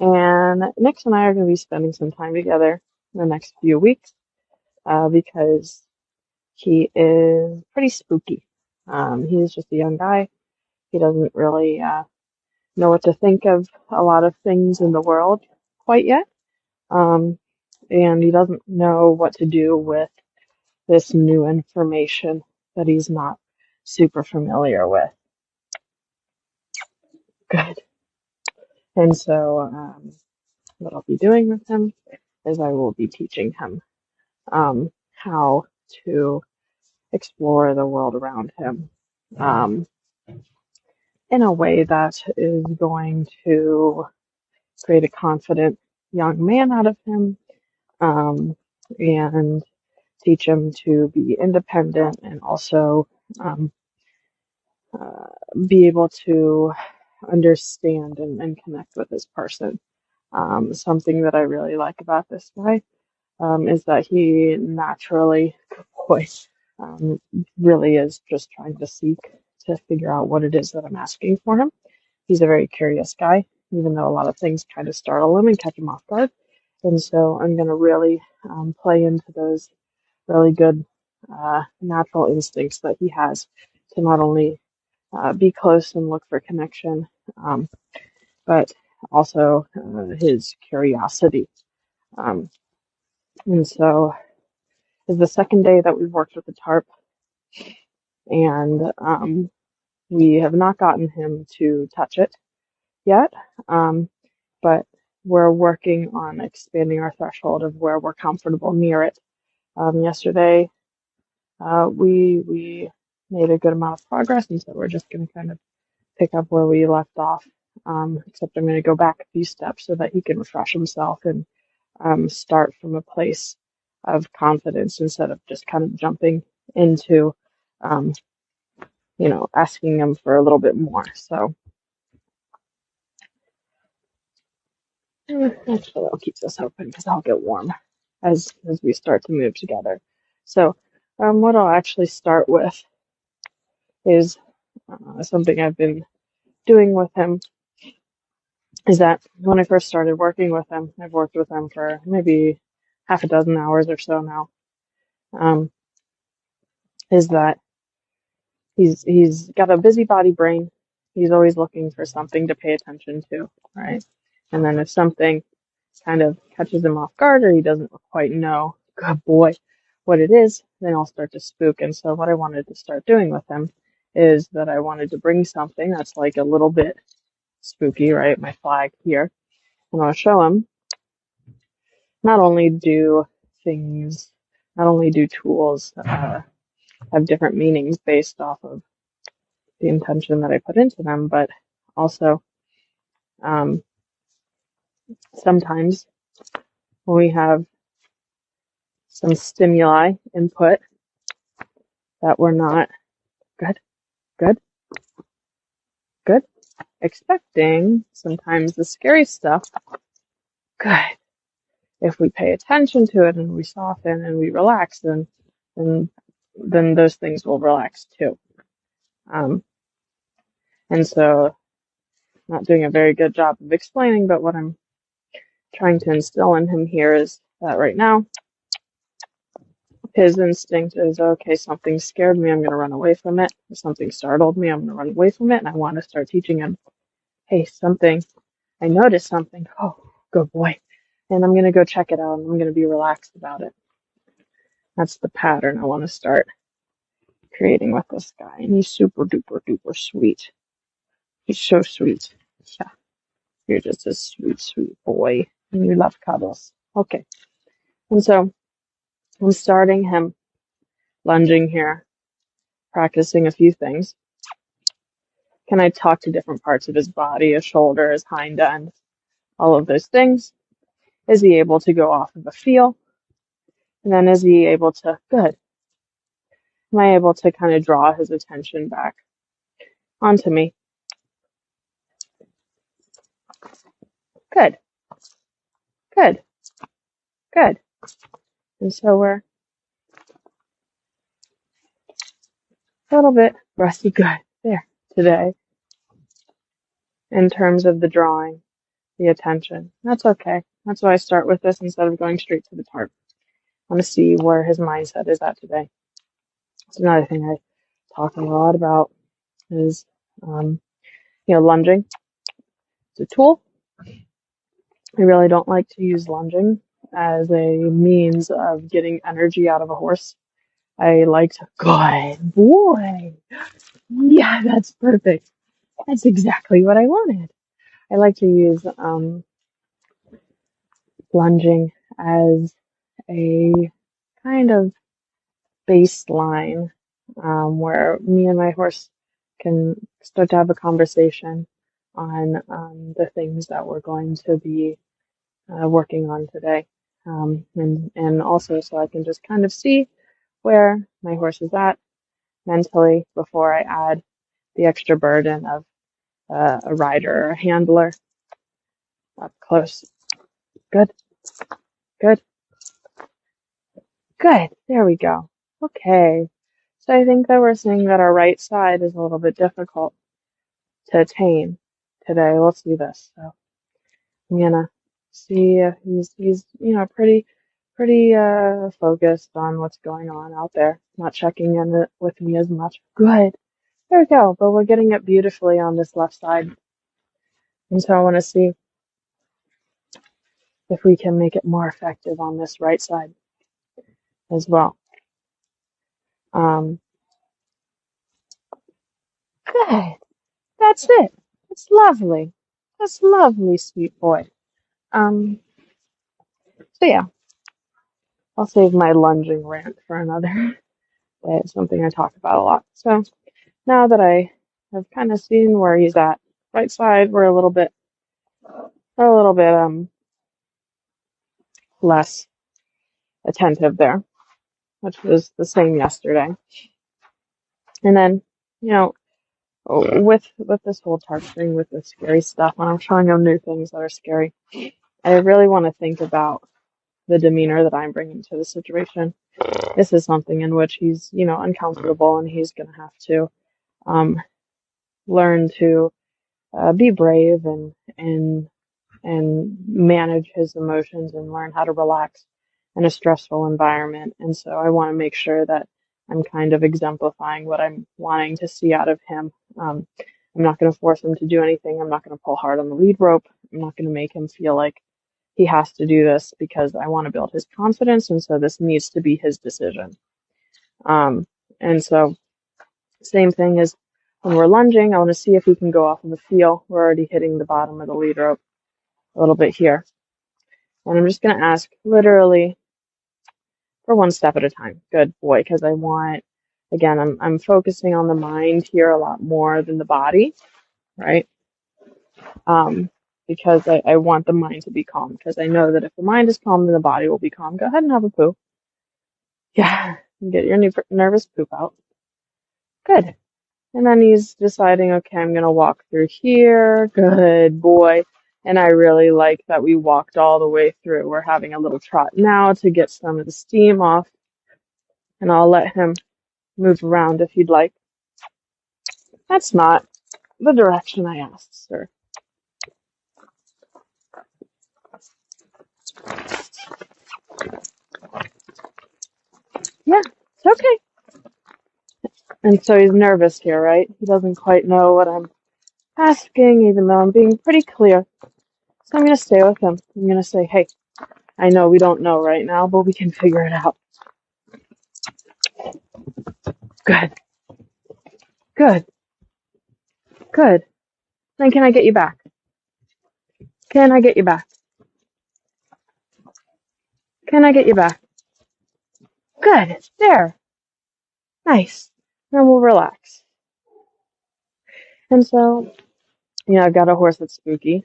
And Nix and I are going to be spending some time together in the next few weeks because he is pretty spooky. He's just a young guy. He doesn't really know what to think of a lot of things in the world quite yet. And he doesn't know what to do with this new information that he's not super familiar with. Good. And so what I'll be doing with him is I will be teaching him how to explore the world around him in a way that is going to create a confident young man out of him and teach him to be independent and also um, be able to understand and connect with this person. Something that I really like about this guy is that he naturally, boy, really is just trying to seek to figure out what it is that I'm asking for him. He's a very curious guy, even though a lot of things kind of startle him and catch him off guard. And so I'm going to really play into those really good natural instincts that he has to not only be close and look for connection, but also his curiosity. And so it's the second day that we've worked with the tarp, and we have not gotten him to touch it yet, but we're working on expanding our threshold of where we're comfortable near it. Yesterday, we made a good amount of progress, and so we're just going to kind of pick up where we left off, except I'm going to go back a few steps so that he can refresh himself and start from a place of confidence instead of just kind of jumping into, um, asking him for a little bit more. So actually, I'll keep this open because I'll get warm as we start to move together. So what I'll actually start with is something I've been doing with him. Is that when I first started working with him, I've worked with him for maybe half a dozen hours or so now. Is that he's got a busybody brain. He's always looking for something to pay attention to, right? And then if something kind of catches him off guard or he doesn't quite know, good boy, what it is, then I'll start to spook. And so what I wanted to start doing with him is that I wanted to bring something that's like a little bit spooky, right? My flag here. And I'll show him not only do tools have different meanings based off of the intention that I put into them, but also sometimes when we have some stimuli input that we're not good, good, good, expecting, sometimes the scary stuff, good. If we pay attention to it and we soften and we relax, then those things will relax too. And so, not doing a very good job of explaining, but what I'm trying to instill in him here is that right now, his instinct is, okay, something scared me, I'm going to run away from it. If something startled me, I'm going to run away from it. And I want to start teaching him, hey, I noticed something. Oh, good boy. And I'm going to go check it out and I'm going to be relaxed about it. That's the pattern I want to start creating with this guy. And he's super duper duper sweet. He's so sweet. Yeah. You're just a sweet, sweet boy. And you love cuddles. Okay. And so I'm starting him lunging here, practicing a few things. Can I talk to different parts of his body, his shoulder, his hind end, all of those things? Is he able to go off of a feel? And then is he able to, good. Am I able to kind of draw his attention back onto me? Good, good, good. And so we're a little bit rusty good there today in terms of the drawing. the attention. That's okay. That's why I start with this instead of going straight to the tarp. I want to see where his mindset is at today. It's another thing I talk a lot about is, lunging. It's a tool. I really don't like to use lunging as a means of getting energy out of a horse. I like to, good boy. Yeah, that's perfect. That's exactly what I wanted. I like to use lunging as a kind of baseline where me and my horse can start to have a conversation on the things that we're going to be working on today. And also so I can just kind of see where my horse is at mentally before I add the extra burden of a rider or a handler up close. Good, good, good. There we go. Okay. So I think that we're seeing that our right side is a little bit difficult to attain today. Let's do this. So I'm gonna see if he's pretty focused on what's going on out there, not checking in with me as much. Good. There we go. But we're getting it beautifully on this left side. And so I want to see if we can make it more effective on this right side as well. Good. That's it. It's lovely. That's lovely, sweet boy. So yeah, I'll save my lunging rant for another day. It's something I talk about a lot. So now that I have kind of seen where he's at, right side, we're a little bit less attentive there, which was the same yesterday. And then, with this whole tarp thing, with the scary stuff, when I'm showing him new things that are scary, I really want to think about the demeanor that I'm bringing to the situation. This is something in which he's, uncomfortable, and he's going to have to learn to be brave and manage his emotions and learn how to relax in a stressful environment. And so I want to make sure that I'm kind of exemplifying what I'm wanting to see out of him. I'm not going to force him to do anything. I'm not going to pull hard on the lead rope. I'm not going to make him feel like he has to do this because I want to build his confidence. And so this needs to be his decision. And so same thing as when we're lunging, I want to see if we can go off in the feel. We're already hitting the bottom of the lead rope a little bit here. And I'm just going to ask literally for one step at a time. Good boy, because I'm focusing on the mind here a lot more than the body, right? Because I want the mind to be calm, because I know that if the mind is calm, then the body will be calm. Go ahead and have a poo. Yeah, get your nervous poop out. Good. And then he's deciding, okay, I'm going to walk through here. Good boy. And I really like that we walked all the way through. We're having a little trot now to get some of the steam off. And I'll let him move around if you'd like. That's not the direction I asked, sir. Yeah, it's okay. And so he's nervous here, right? He doesn't quite know what I'm asking, even though I'm being pretty clear. So I'm going to stay with him. I'm going to say, hey, I know we don't know right now, but we can figure it out. Good. Good. Good. Then can I get you back? Can I get you back? Can I get you back? Good. There. Nice. Then we'll relax. And so, I've got a horse that's spooky.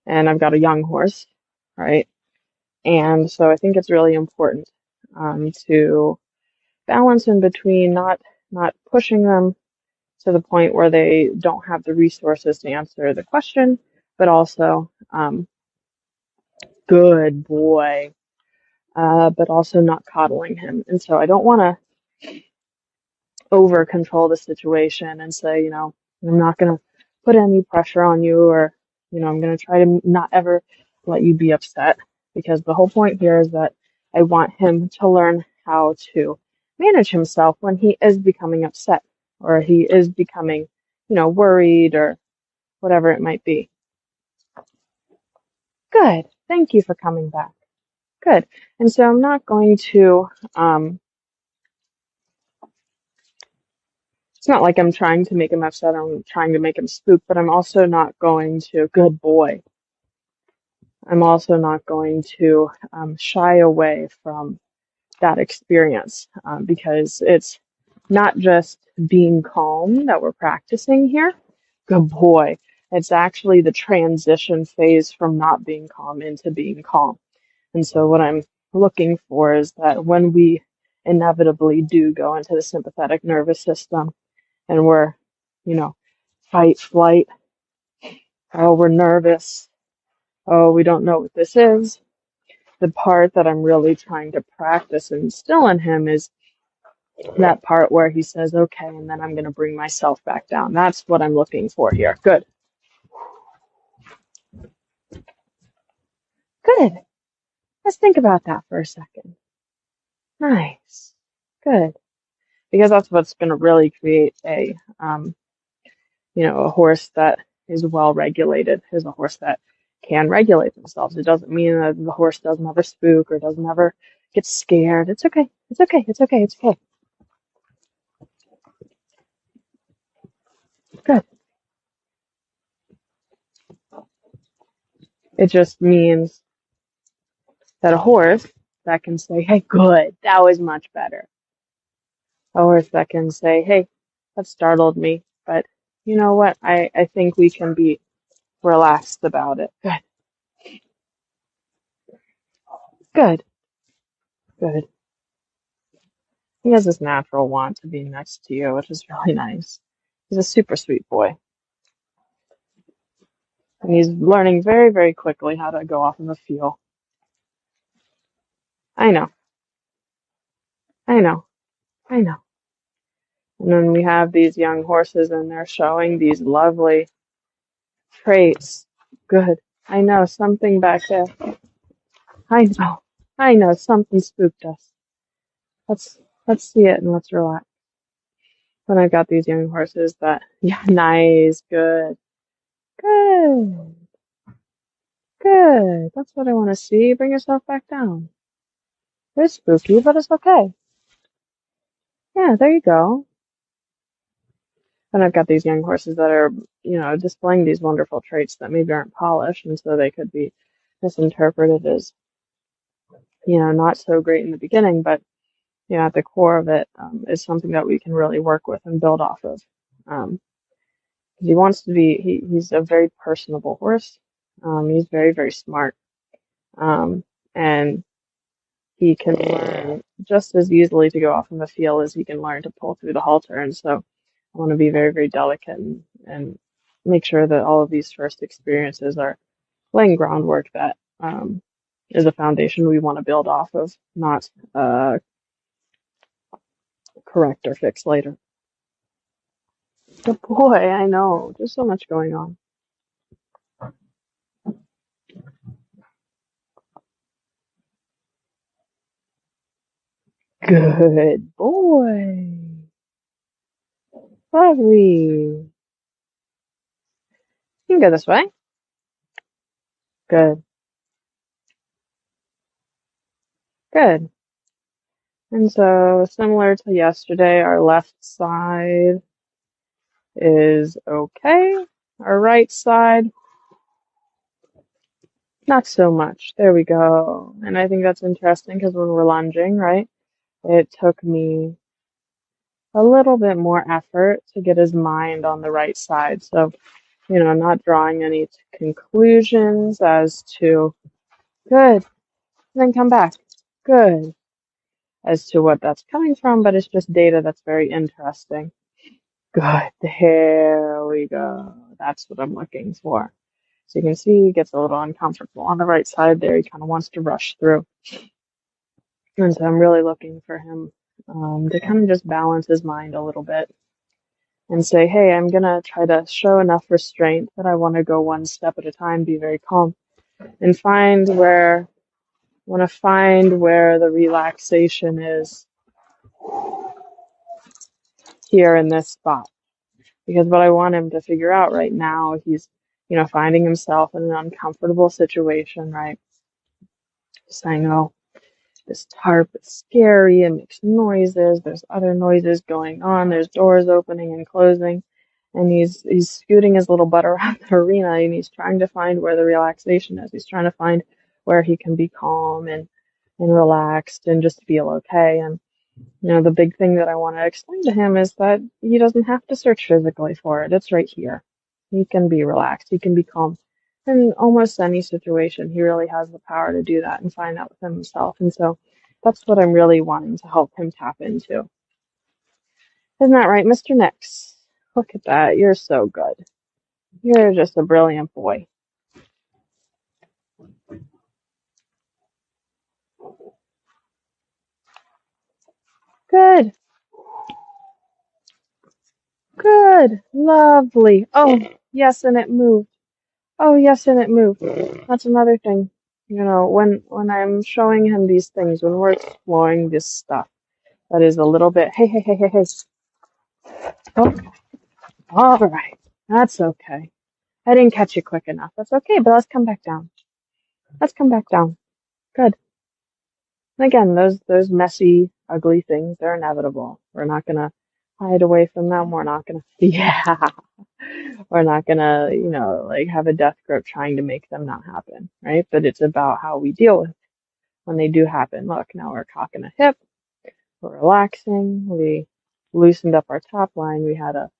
And I've got a young horse, right? And so I think it's really important to balance in between not pushing them to the point where they don't have the resources to answer the question, but also good boy, but also not coddling him. And so I don't want to over control the situation and say, I'm not going to put any pressure on you or I'm going to try to not ever let you be upset, because the whole point here is that I want him to learn how to manage himself when he is becoming upset, or he is becoming, worried, or whatever it might be. Good. Thank you for coming back. Good. And so I'm not going to, it's not like I'm trying to make him upset, I'm trying to make him spook, but I'm also not going to, good boy, I'm also not going to shy away from that experience, because it's not just being calm that we're practicing here. Good boy. It's actually the transition phase from not being calm into being calm. And so what I'm looking for is that when we inevitably do go into the sympathetic nervous system and we're, fight, flight, oh, we're nervous, oh, we don't know what this is. The part that I'm really trying to practice and instill in him is that part where he says, okay, and then I'm going to bring myself back down. That's what I'm looking for here. Good. Good. Let's think about that for a second. Nice. Good. Because that's what's going to really create a horse that is well regulated, is a horse that can regulate themselves. It doesn't mean that the horse doesn't ever spook or doesn't ever get scared. It's okay. It's okay. It's okay. It's okay. Good. It just means that a horse that can say, hey, good, that was much better. A horse that can say, hey, that startled me, but you know what? I think we can be relaxed about it. Good. Good. Good. He has this natural want to be next to you, which is really nice. He's a super sweet boy. And he's learning very, very quickly how to go off of a feel. I know. I know. I know. And then we have these young horses and they're showing these lovely traits. Good. I know something back there. I know. I know something spooked us. Let's see it and let's relax. When I've got these young horses that, yeah, nice, good, good, good. That's what I want to see. Bring yourself back down. It's spooky, but it's okay. Yeah, there you go. And I've got these young horses that are, displaying these wonderful traits that maybe aren't polished, and so they could be misinterpreted as, not so great in the beginning, but, at the core of it, is something that we can really work with and build off of. He wants to be, he's a very personable horse. He's very, very smart. And he can learn just as easily to go off of a feel as he can learn to pull through the halter. And so I want to be very, very delicate and make sure that all of these first experiences are laying groundwork that is a foundation we want to build off of, not correct or fix later. But boy, I know, there's so much going on. Good boy. Lovely. You can go this way. Good. Good. And so, similar to yesterday, our left side is okay. Our right side, not so much. There we go. And I think that's interesting because when we're lunging, right, it took me a little bit more effort to get his mind on the right side. So, not drawing any conclusions as to good, then come back. Good. As to what that's coming from, but it's just data that's very interesting. Good. There we go. That's what I'm looking for. So you can see he gets a little uncomfortable on the right side there. He kind of wants to rush through. And so I'm really looking for him to kind of just balance his mind a little bit and say, hey, I'm going to try to show enough restraint that I want to go one step at a time, be very calm, and find where the relaxation is here in this spot. Because what I want him to figure out right now, he's, finding himself in an uncomfortable situation, right? Saying, oh, this tarp is scary and makes noises. There's other noises going on. There's doors opening and closing. And he's scooting his little butt around the arena, and he's trying to find where the relaxation is. He's trying to find where he can be calm and relaxed and just feel okay. And the big thing that I want to explain to him is that he doesn't have to search physically for it. It's right here. He can be relaxed. He can be calm. In almost any situation, he really has the power to do that and find that within himself. And so that's what I'm really wanting to help him tap into. Isn't that right, Mr. Nix? Look at that. You're so good. You're just a brilliant boy. Good. Good. Lovely. Oh, yes, and it moved. Oh, yes, and it moved. That's another thing. When I'm showing him these things, when we're exploring this stuff, that is a little bit, hey, hey, hey, hey, hey. Oh, all right. That's okay. I didn't catch you quick enough. That's okay, but let's come back down. Let's come back down. Good. And again, those messy, ugly things, they're inevitable. We're not gonna hide away from them. We're not gonna, yeah. We're not gonna, have a death grip trying to make them not happen, right? But it's about how we deal with when they do happen. Look, now we're cocking a hip. We're relaxing. We loosened up our top line. We had a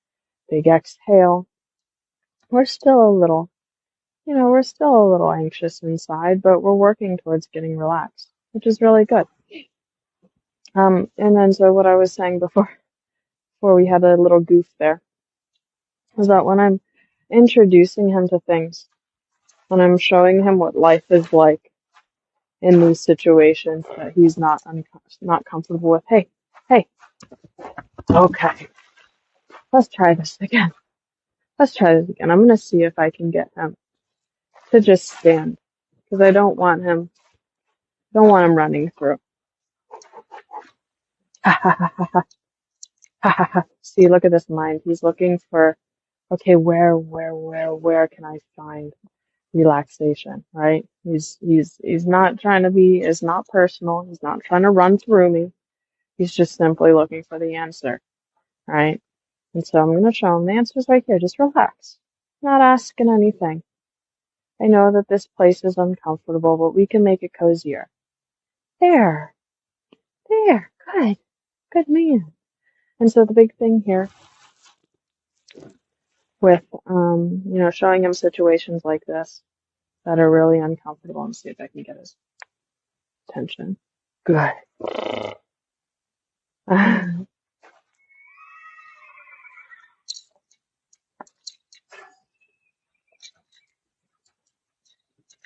big exhale. We're still we're still a little anxious inside, but we're working towards getting relaxed, which is really good. And then so what I was saying before we had a little goof there, is that when I'm introducing him to things, when I'm showing him what life is like in these situations that he's not comfortable with, hey, okay, let's try this again. I'm going to see if I can get him to just stand, because I don't want him running through. See, look at this mind. He's looking for, okay, where can I find relaxation, right? He's not trying to be, it's not personal. He's not trying to run through me. He's just simply looking for the answer, right? And so I'm going to show him the answer's right here. Just relax. Not asking anything. I know that this place is uncomfortable, but we can make it cozier. There. Good man. And so the big thing here with, showing him situations like this that are really uncomfortable, and see if I can get his attention. Good.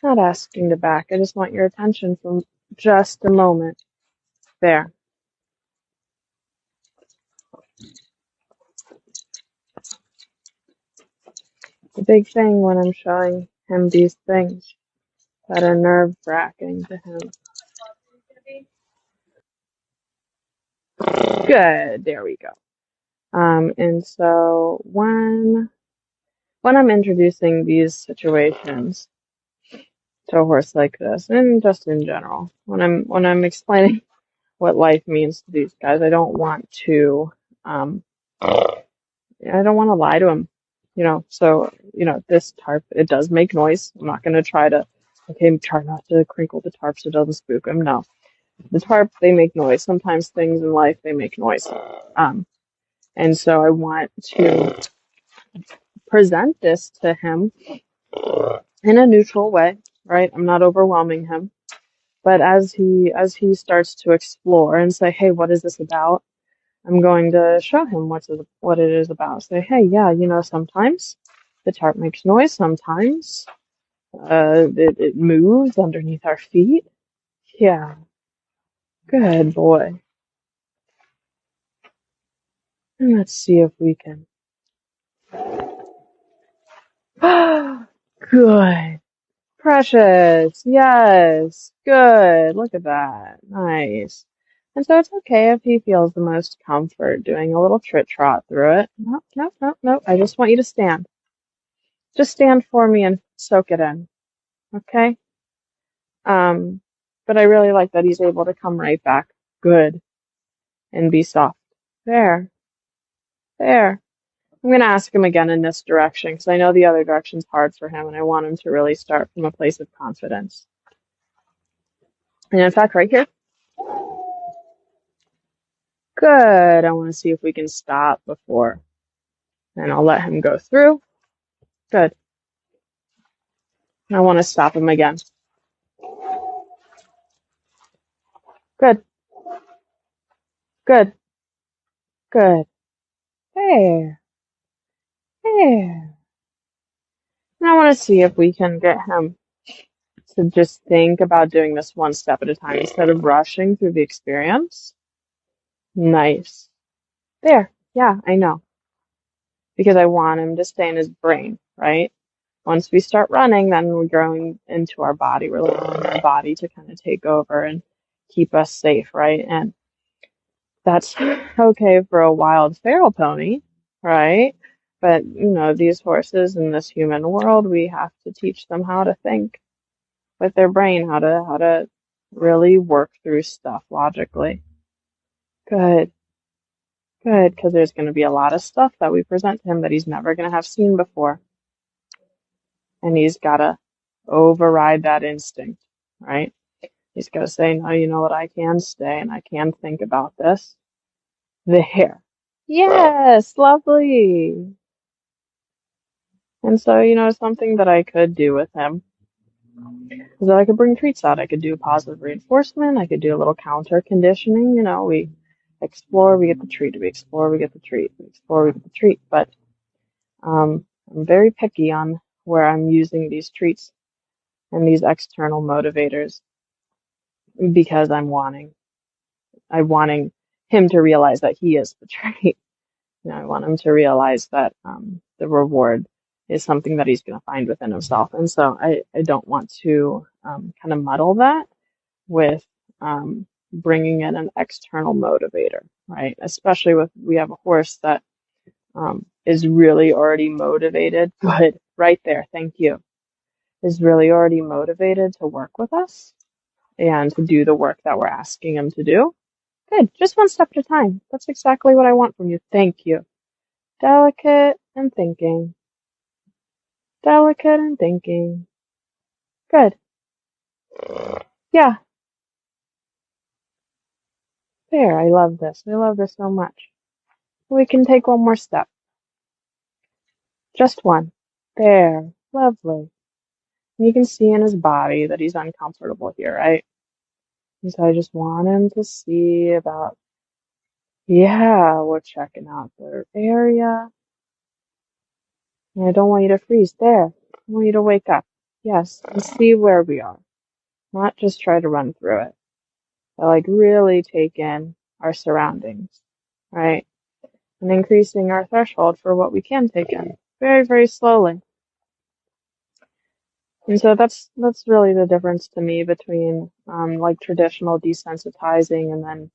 Not asking to back. I just want your attention for just a moment. There. The big thing when I'm showing him these things that are nerve-wracking to him. Good. There we go. And so when I'm introducing these situations to a horse like this, and just in general, when I'm explaining what life means to these guys, I don't want to lie to him, so, this tarp, it does make noise. I'm not going to try not to crinkle the tarp so it doesn't spook him. No, the tarp, they make noise. Sometimes things in life, they make noise. And so I want to present this to him in a neutral way, right? I'm not overwhelming him. But as he starts to explore and say, hey, what is this about? I'm going to show him what it is about. Say, hey, yeah, sometimes the tarp makes noise. Sometimes it moves underneath our feet. Yeah. Good boy. And let's see if we can Good. Precious. Yes. Good. Look at that. Nice. And so it's okay if he feels the most comfort doing a little trit trot through it. Nope, nope, nope, nope. I just want you to stand. Just stand for me and soak it in. Okay? Um, but I really like that he's able to come right back. Good. And be soft. There. There. I'm going to ask him again in this direction because I know the other direction's hard for him and I want him to really start from a place of confidence. And in fact, right here. Good. I want to see if we can stop before. And I'll let him go through. Good. I want to stop him again. Good. Good. Good. There. There. And I want to see if we can get him to just think about doing this one step at a time instead of rushing through the experience. Nice. There. Yeah, I know. Because I want him to stay in his brain, right? Once we start running, then we're going into our body. We're allowing our body to kind of take over and keep us safe, right? And that's okay for a wild feral pony, right? But, these horses in this human world, we have to teach them how to think with their brain, how to really work through stuff logically. Good, good, because there's going to be a lot of stuff that we present to him that he's never going to have seen before. And he's got to override that instinct, right? He's got to say, no, you know what, I can stay and I can think about this. There. Yes, lovely. And so, something that I could do with him is that I could bring treats out. I could do positive reinforcement. I could do a little counter conditioning. We explore, we get the treat. We explore, we get the treat. We explore, we get the treat. But I'm very picky on where I'm using these treats and these external motivators because I'm wanting him to realize that he is the treat. I want him to realize that the reward is something that he's going to find within himself. And so I don't want to kind of muddle that with bringing in an external motivator, right? Especially we have a horse that is really already motivated. Good, right there, thank you. Is really already motivated to work with us and to do the work that we're asking him to do. Good, just one step at a time. That's exactly what I want from you. Thank you. Delicate and thinking. Delicate and thinking. Good. Yeah. There, I love this. I love this so much. We can take one more step. Just one. There. Lovely. And you can see in his body that he's uncomfortable here, right? And so I just want him to see about, yeah, we're checking out their area. And I don't want you to freeze. There. I want you to wake up. Yes. And see where we are. Not just try to run through it. But really take in our surroundings, right? And increasing our threshold for what we can take in very, very slowly. And so that's really the difference to me between traditional desensitizing and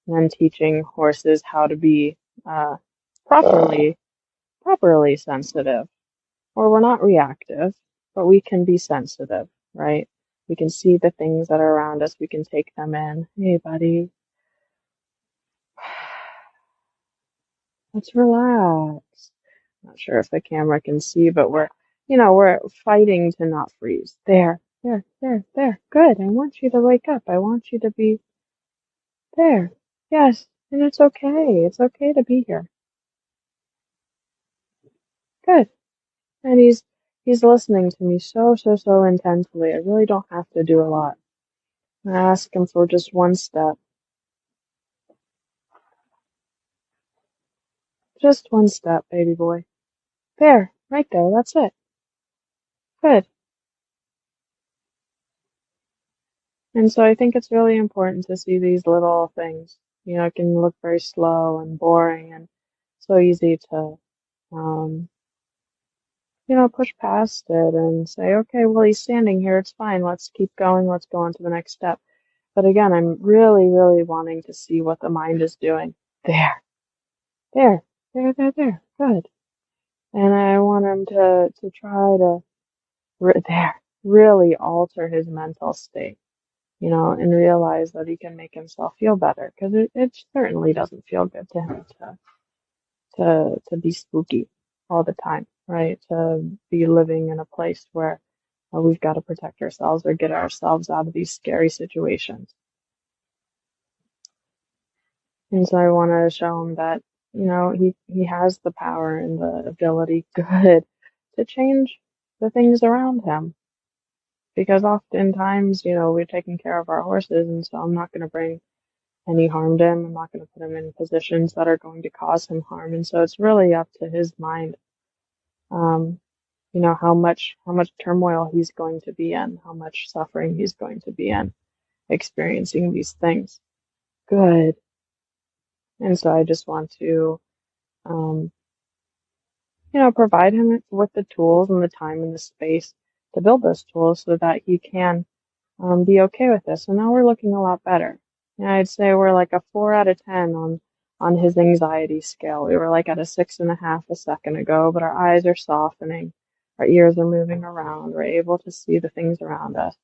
then teaching horses how to be properly sensitive. Or we're not reactive, but we can be sensitive, right? We can see the things that are around us. We can take them in. Hey, buddy. Let's relax. Not sure if the camera can see, but we're fighting to not freeze. There, there, there, there. Good. I want you to wake up. I want you to be there. Yes. And it's okay. It's okay to be here. Good. And he's listening to me so, so, so intensely. I really don't have to do a lot. I ask him for just one step. Just one step, baby boy. There. Right there. That's it. Good. And so I think it's really important to see these little things. It can look very slow and boring and so easy to push past it and say, okay, well, he's standing here. It's fine. Let's keep going. Let's go on to the next step. But again, I'm really, really wanting to see what the mind is doing. There, there. Good. And I want him to try to, really alter his mental state, and realize that he can make himself feel better. Because it certainly doesn't feel good to him to be spooky all the time, right? To be living in a place where we've got to protect ourselves or get ourselves out of these scary situations. And so I want to show him that, he has the power and the ability, good, to change the things around him. Because oftentimes, we're taking care of our horses, and so I'm not going to bring any harm to him. I'm not going to put him in positions that are going to cause him harm. And so it's really up to his mind, um, how much turmoil he's going to be in, how much suffering he's going to be in, experiencing these things. Good. And so I just want to, um, provide him with the tools and the time and the space to build those tools so that he can be okay with this. So now we're looking a lot better. I'd say we're like a 4 out of 10 on his anxiety scale. We were like at a 6.5 a second ago, but our eyes are softening, our ears are moving around, we're able to see the things around us.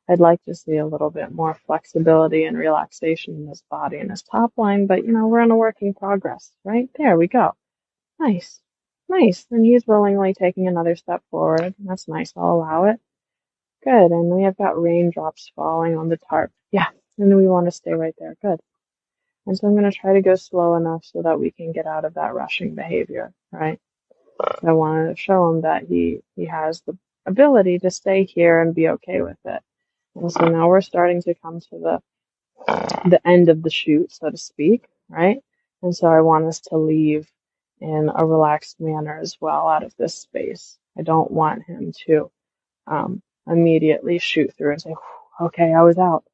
I'd like to see a little bit more flexibility and relaxation in his body and his top line, but we're in a work in progress, right? There we go. Nice. Nice. And he's willingly taking another step forward. That's nice. I'll allow it. Good. And we have got raindrops falling on the tarp. Yeah. And we want to stay right there. Good. And so I'm going to try to go slow enough so that we can get out of that rushing behavior, right? So I want to show him that he has the ability to stay here and be okay with it. And so now we're starting to come to the end of the chute, so to speak, right? And so I want us to leave in a relaxed manner as well out of this space. I don't want him to immediately shoot through and say, okay, I was out.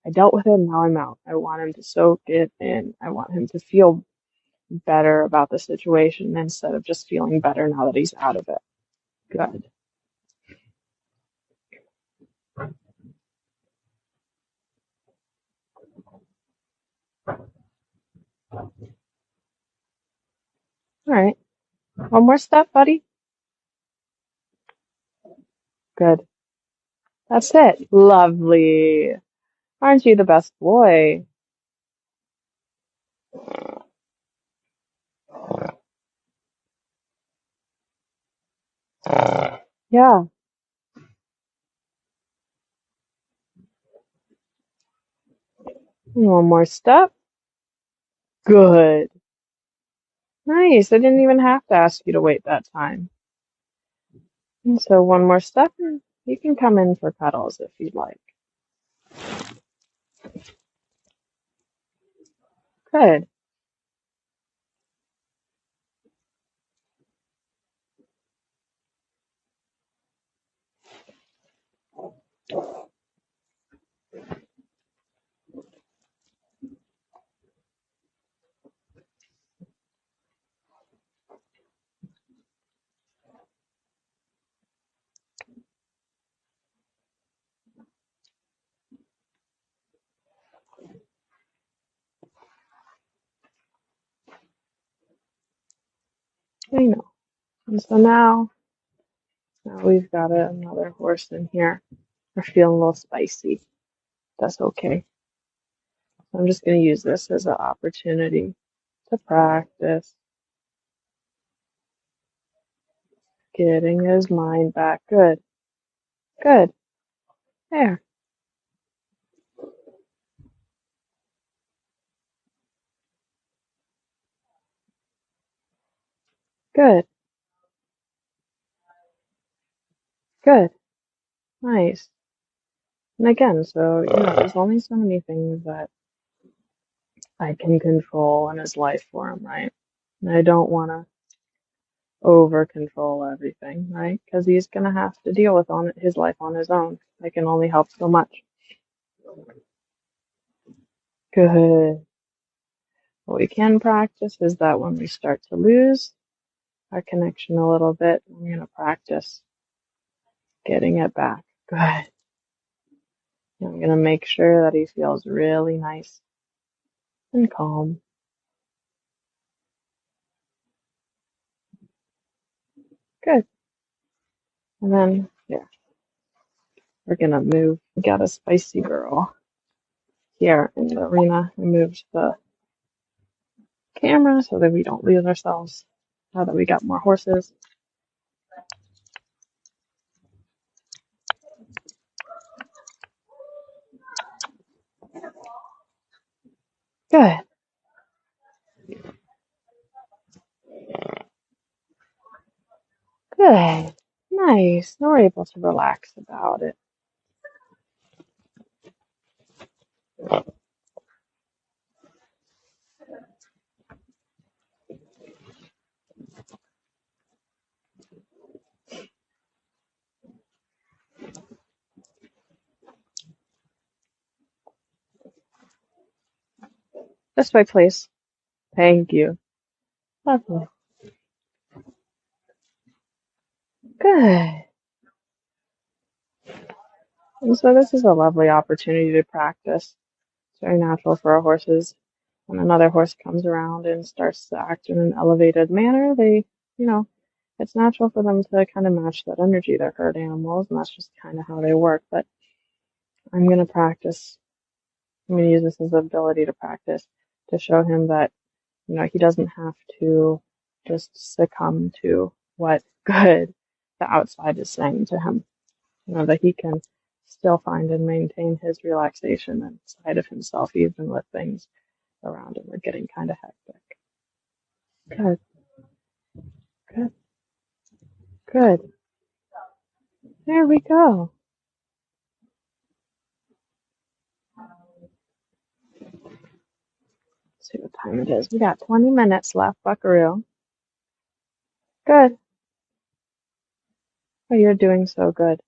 I dealt with it, now I'm out. I want him to soak it in. I want him to feel better about the situation instead of just feeling better now that he's out of it. Good. All right. One more step, buddy. Good. That's it. Lovely. Aren't you the best boy? Yeah. One more step. Good. Nice. I didn't even have to ask you to wait that time. And so one more step, and you can come in for cuddles if you'd like. Good. I know. And so now we've got another horse in here. We're feeling a little spicy. That's okay. I'm just going to use this as an opportunity to practice getting his mind back. Good. Good. There. Good. Good. Nice. And again, so, there's only so many things that I can control in his life for him, right? And I don't want to over control everything, right? Because he's going to have to deal with his life on his own. I can only help so much. Good. What we can practice is that when we start to lose our connection a little bit. I'm going to practice getting it back. Good. I'm going to make sure that he feels really nice and calm. Good. And then, yeah, we're going to move. We got a spicy girl here in the arena. We moved the camera so that we don't lose ourselves now that we got more horses. Good. Good. Nice. Now we're able to relax about it. This way, please. Thank you. Lovely. Good. And so this is a lovely opportunity to practice. It's very natural for our horses. When another horse comes around and starts to act in an elevated manner, it's natural for them to kind of match that energy. They're herd animals, and that's just kind of how they work. But I'm going to practice. I'm going to use this as an ability to practice to show him that, he doesn't have to just succumb to what good the outside is saying to him. That he can still find and maintain his relaxation inside of himself, even with things around him are getting kind of hectic. Good, good, good. There we go. Let's see what time it is. We got 20 minutes left, Buckaroo. Good. Oh, you're doing so good.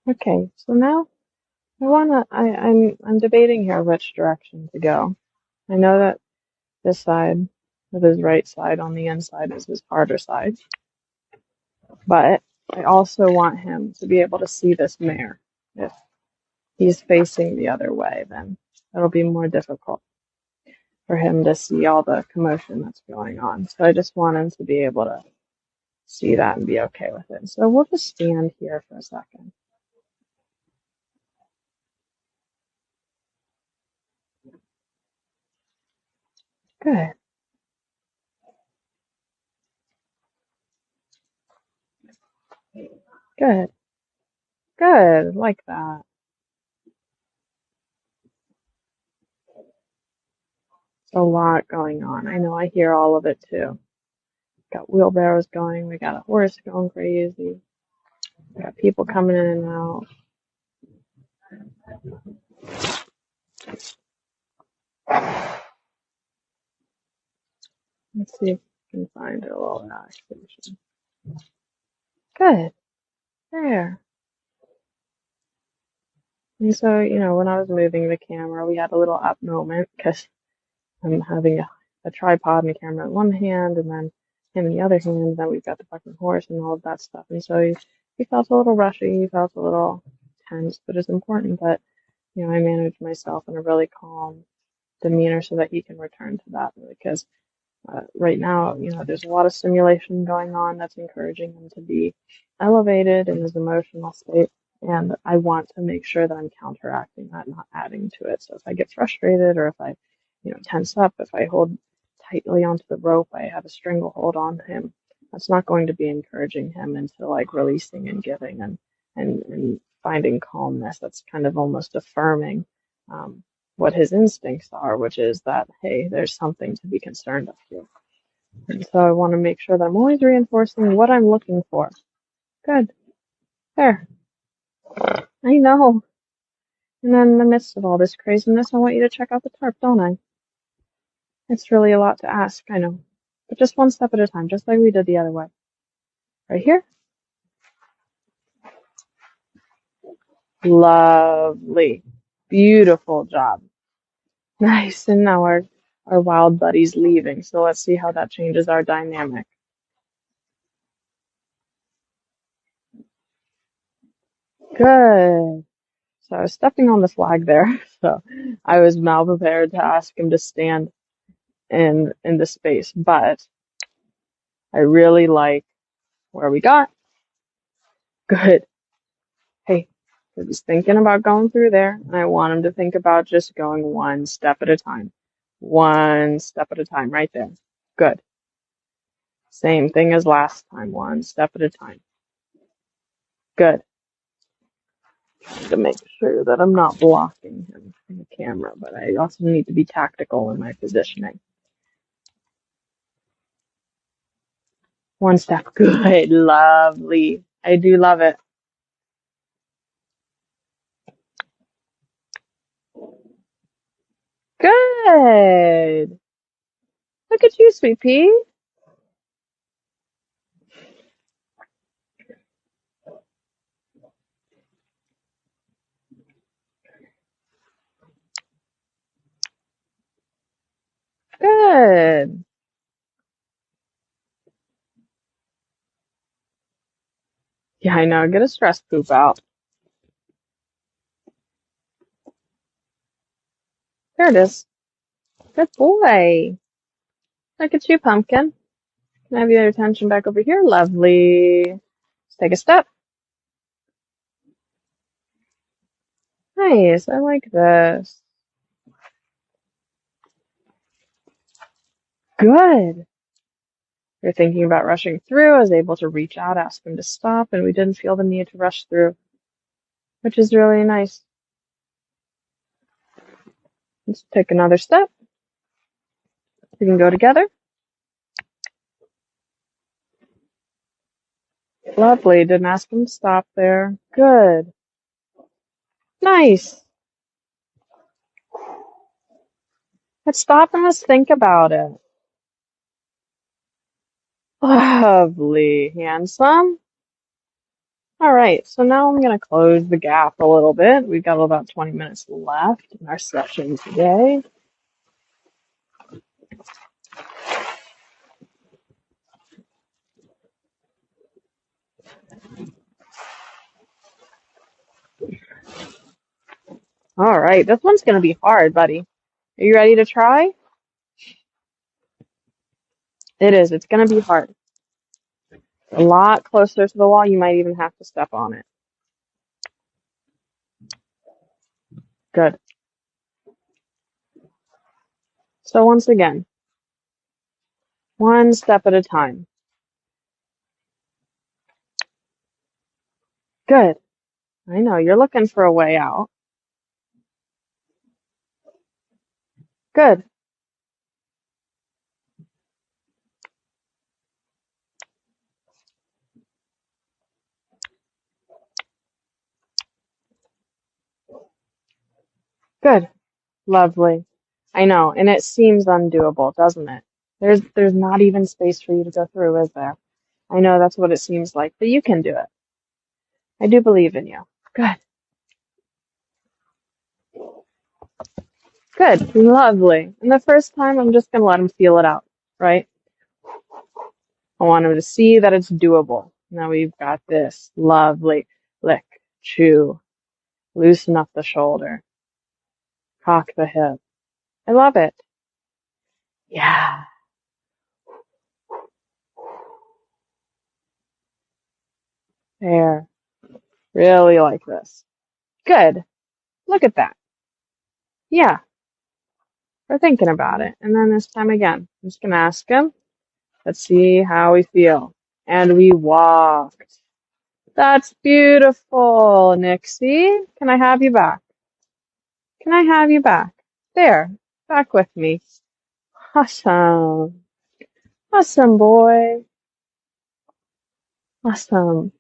Okay, so now I'm debating here which direction to go. I know that this side, with his right side on the inside, is his harder side, but I also want him to be able to see this mare. If he's facing the other way, then it'll be more difficult for him to see all the commotion that's going on. So I just want him to be able to see that and be okay with it. So we'll just stand here for a second. Good. Good. Good. Like that. It's a lot going on. I know I hear all of it too. Got wheelbarrows going. We got a horse going crazy. We got people coming in and out. Let's see if we can find a little relaxation. Good. There. And so, when I was moving the camera, we had a little up moment because I'm having a tripod and a camera in one hand and then him in the other hand. And then we've got the fucking horse and all of that stuff. And so he felt a little rushy. He felt a little tense, but it's important that, I manage myself in a really calm demeanor so that he can return to that because right now, there's a lot of stimulation going on that's encouraging him to be elevated in his emotional state. And I want to make sure that I'm counteracting that, not adding to it. So if I get frustrated or if I, tense up, if I hold tightly onto the rope, I have a stranglehold on him. That's not going to be encouraging him into like releasing and giving and finding calmness. That's kind of almost affirming what his instincts are, which is that, hey, there's something to be concerned of here. And so I want to make sure that I'm always reinforcing what I'm looking for. Good. There. I know. And then in the midst of all this craziness, I want you to check out the tarp, don't I? It's really a lot to ask, I know. But just one step at a time, just like we did the other way. Right here. Lovely. Beautiful job. Nice. And now our wild buddy's leaving, so let's see how that changes our dynamic. Good. So I was stepping on the flag there, so I was now prepared to ask him to stand in the space, but I really like where we got. Good. Hey, 'cause he's thinking about going through there, and I want him to think about just going one step at a time. One step at a time, right there. Good. Same thing as last time, one step at a time. Good. Trying to make sure that I'm not blocking him from the camera, but I also need to be tactical in my positioning. One step. Good. Lovely. I do love it. Good. Look at you, sweet pea. Good. Yeah, I know. Get a stress poop out. There it is. Good boy. Look at you, pumpkin. Can I have your attention back over here? Lovely. Let's take a step. Nice. I like this. Good. You're thinking about rushing through. I was able to reach out, ask him to stop, and we didn't feel the need to rush through, which is really nice. Let's take another step. We can go together. Lovely. Didn't ask him to stop there. Good. Nice. Let's stop and let's think about it. Lovely. Handsome. All right, so now I'm going to close the gap a little bit. We've got about 20 minutes left in our session today. All right, this one's going to be hard, buddy. Are you ready to try? It is. It's going to be hard. A lot closer to the wall. You might even have to step on it. Good. So once again, one step at a time. Good. I know, you're looking for a way out. Good. Good. Lovely. I know, and it seems undoable, doesn't it? There's not even space for you to go through, is there? I know that's what it seems like, but you can do it. I do believe in you. Good. Good. Lovely. And the first time, I'm just going to let him feel it out, right? I want him to see that it's doable. Now we've got this. Lovely. Lick, chew, loosen up the shoulder, cock the hip. I love it. Yeah. There. Really like this. Good. Look at that. Yeah. We're thinking about it. And then this time again, I'm just going to ask him. Let's see how we feel. And we walked. That's beautiful, Nixie. Can I have you back? Can I have you back? There. Back with me. Awesome. Awesome, boy. Awesome.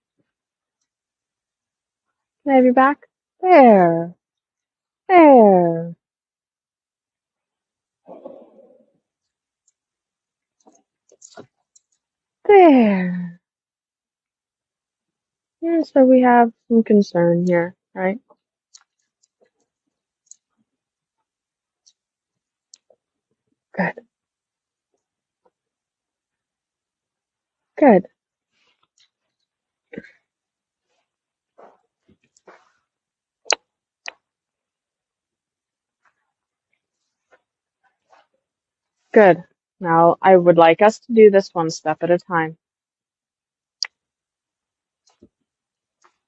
Can I have you back? There. There. There. Yeah, so we have some concern here, right? Good. Good. Good. Now, I would like us to do this one step at a time.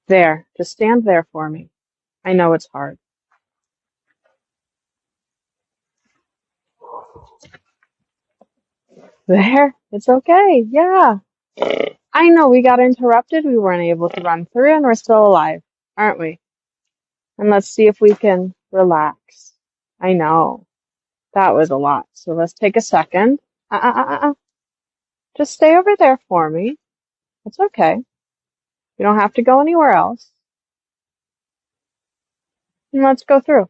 There. Just stand there for me. I know it's hard. There. It's okay. Yeah. I know we got interrupted. We weren't able to run through and we're still alive, aren't we? And let's see if we can relax. I know. That was a lot. So let's take a second. Just stay over there for me. It's okay. You don't have to go anywhere else. And let's go through.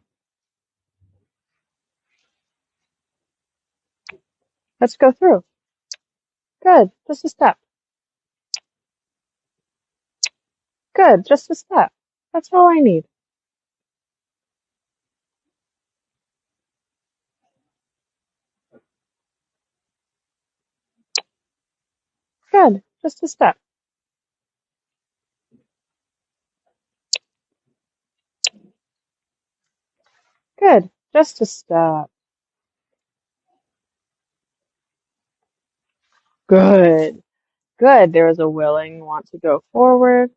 Let's go through. Good. Just a step. Good. Just a step. That's all I need. Good. Just a step. Good. Just a step. Good. Good. There is a willing want to go forward.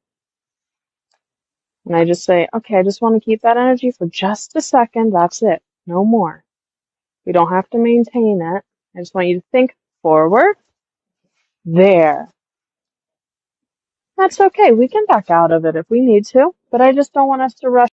And I just say, okay, I just want to keep that energy for just a second. That's it. No more. We don't have to maintain it. I just want you to think forward. There. That's okay. We can back out of it if we need to, but I just don't want us to rush